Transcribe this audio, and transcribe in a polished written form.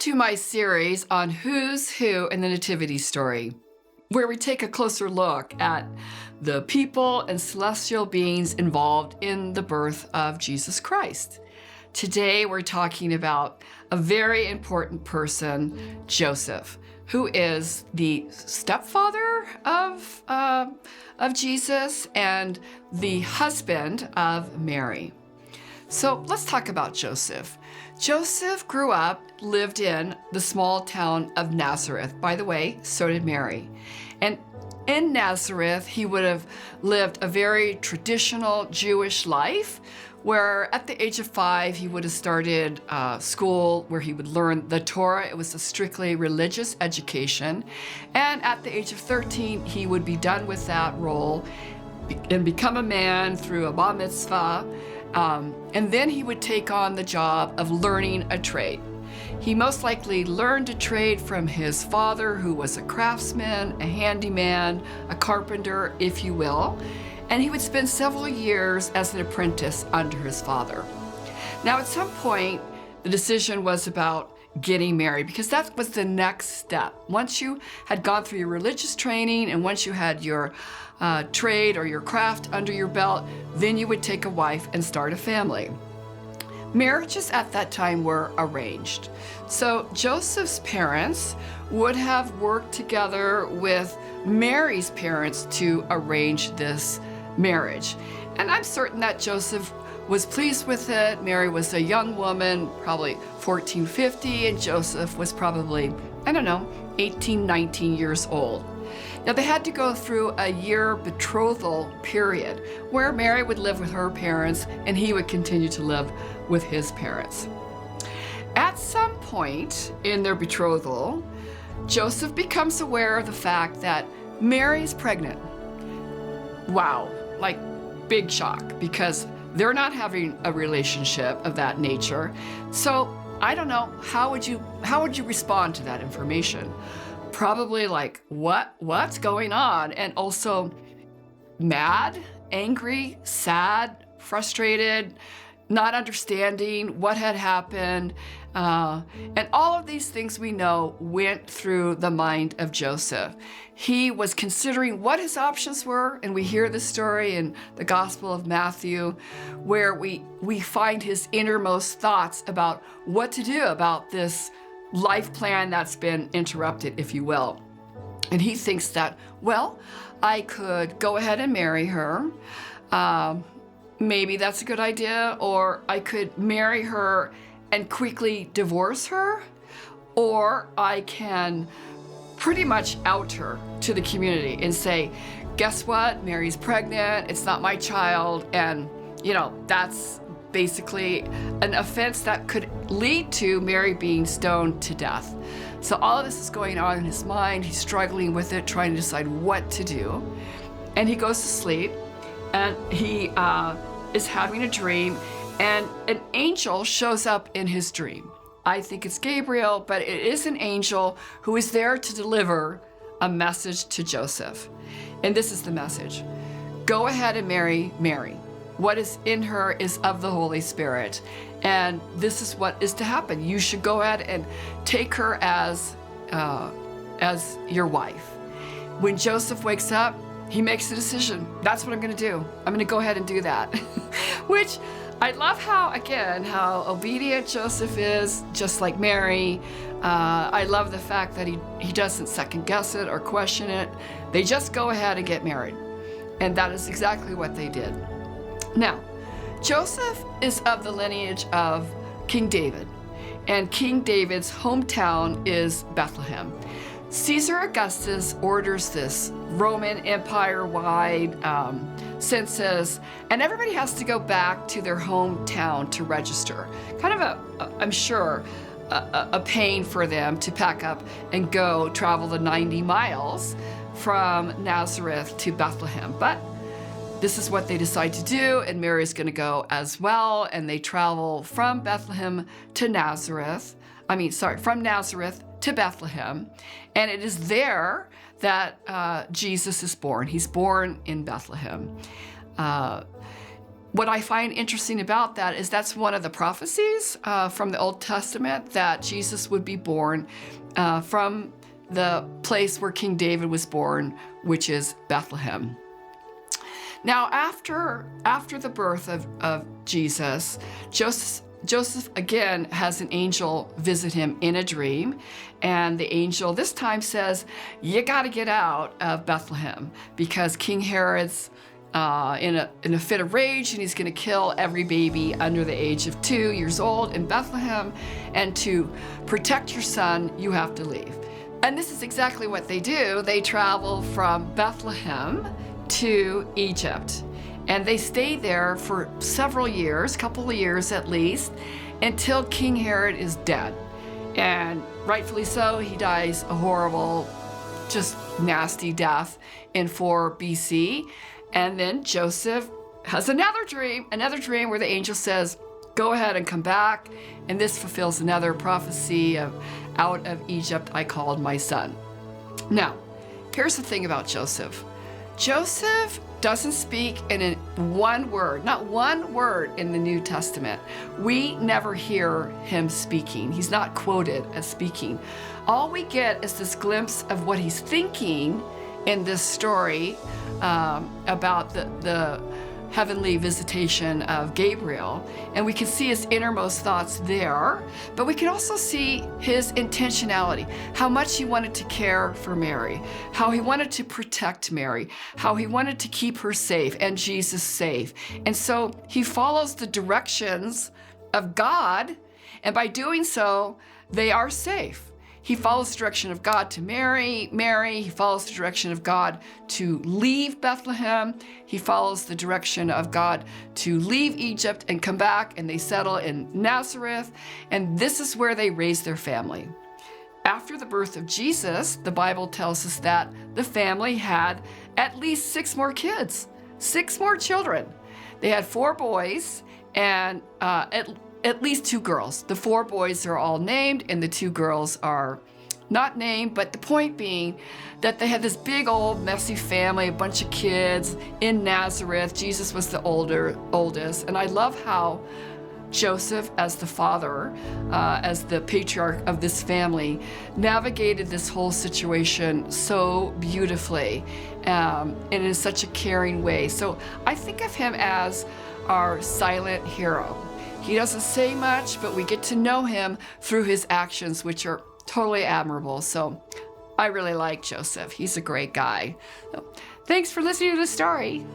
to my series on Who's Who in the Nativity Story, where we take a closer look at the people and celestial beings involved in the birth of Jesus Christ. Today, we're talking about a very important person, Joseph, who is the stepfather of Jesus and the husband of Mary. So let's talk about Joseph. Joseph grew up, lived in the small town of Nazareth. By the way, so did Mary. And in Nazareth, he would have lived a very traditional Jewish life, where at the age of 5, he would have started school where he would learn the Torah. It was a strictly religious education. And at the age of 13, he would be done with that role and become a man through a bar mitzvah. And then he would take on the job of learning a trade. He most likely learned a trade from his father, who was a craftsman, a handyman, a carpenter, if you will. And he would spend several years as an apprentice under his father. Now, at some point, the decision was about getting married, because that was the next step. Once you had gone through your religious training and once you had your trade or your craft under your belt, then you would take a wife and start a family. Marriages at that time were arranged. So Joseph's parents would have worked together with Mary's parents to arrange this marriage. And I'm certain that Joseph was pleased with it. Mary was a young woman, probably 14, 15, and Joseph was probably, 18, 19 years old. Now, they had to go through a year betrothal period where Mary would live with her parents and he would continue to live with his parents. At some point in their betrothal, Joseph becomes aware of the fact that Mary's pregnant. Wow, like big shock, because they're not having a relationship of that nature. So I don't know, how would you respond to that information? Probably like, what's going on? And also mad, angry, sad, frustrated, not understanding what had happened. And all of these things we know went through the mind of Joseph. He was considering what his options were, and we hear the story in the Gospel of Matthew, where we find his innermost thoughts about what to do about this life plan that's been interrupted, if you will. And he thinks that, well, I could go ahead and marry her. Maybe that's a good idea. Or I could marry her and quickly divorce her. Or I can pretty much out her to the community and say, guess what? Mary's pregnant. It's not my child. And, that's basically an offense that could lead to Mary being stoned to death. So all of this is going on in his mind. He's struggling with it, trying to decide what to do. And he goes to sleep, and he is having a dream, and an angel shows up in his dream. I think it's Gabriel, but it is an angel who is there to deliver a message to Joseph. And this is the message. Go ahead and marry Mary. What is in her is of the Holy Spirit. And this is what is to happen. You should go ahead and take her as your wife. When Joseph wakes up, he makes a decision. That's what I'm going to do. I'm going to go ahead and do that. Which I love how obedient Joseph is, just like Mary. I love the fact that he doesn't second guess it or question it. They just go ahead and get married. And that is exactly what they did. Now, Joseph is of the lineage of King David, and King David's hometown is Bethlehem. Caesar Augustus orders this Roman Empire-wide census, and everybody has to go back to their hometown to register. Kind of I'm sure, a pain for them to pack up and go travel the 90 miles from Nazareth to Bethlehem. But this is what they decide to do, and Mary's going to go as well, and they travel from Bethlehem to Nazareth. From Nazareth to Bethlehem, and it is there that Jesus is born. He's born in Bethlehem. what I find interesting about that is that's one of the prophecies from the Old Testament, that Jesus would be born from the place where King David was born, which is Bethlehem. Now, after the birth of Jesus, Joseph again has an angel visit him in a dream, and the angel this time says, you got to get out of Bethlehem because King Herod's in a fit of rage, and he's going to kill every baby under the age of 2 years old in Bethlehem, and to protect your son, you have to leave. And this is exactly what they do. They travel from Bethlehem to Egypt, and they stay there for several years, couple of years at least, until King Herod is dead. And rightfully so, he dies a horrible, just nasty death in 4 BC. And then Joseph has another dream where the angel says, go ahead and come back. And this fulfills another prophecy of, out of Egypt I called my son. Now, here's the thing about Joseph. Joseph doesn't speak in one word, not one word in the New Testament. We never hear him speaking. He's not quoted as speaking. All we get is this glimpse of what he's thinking in this story about the heavenly visitation of Gabriel, and we can see his innermost thoughts there, but we can also see his intentionality, how much he wanted to care for Mary, how he wanted to protect Mary, how he wanted to keep her safe and Jesus safe. And so he follows the directions of God, and by doing so, they are safe. He follows the direction of God to marry Mary. He follows the direction of God to leave Bethlehem. He follows the direction of God to leave Egypt and come back, and they settle in Nazareth. And this is where they raise their family. After the birth of Jesus, the Bible tells us that the family had at least 6 more kids, 6 more children. They had 4 boys and at least 2 girls. The 4 boys are all named and the 2 girls are not named, but the point being that they had this big old messy family, a bunch of kids in Nazareth. Jesus was the oldest, and I love how Joseph, as the father, as the patriarch of this family, navigated this whole situation so beautifully and in such a caring way. So I think of him as our silent hero. He doesn't say much, but we get to know him through his actions, which are totally admirable. So I really like Joseph. He's a great guy. So, thanks for listening to the story.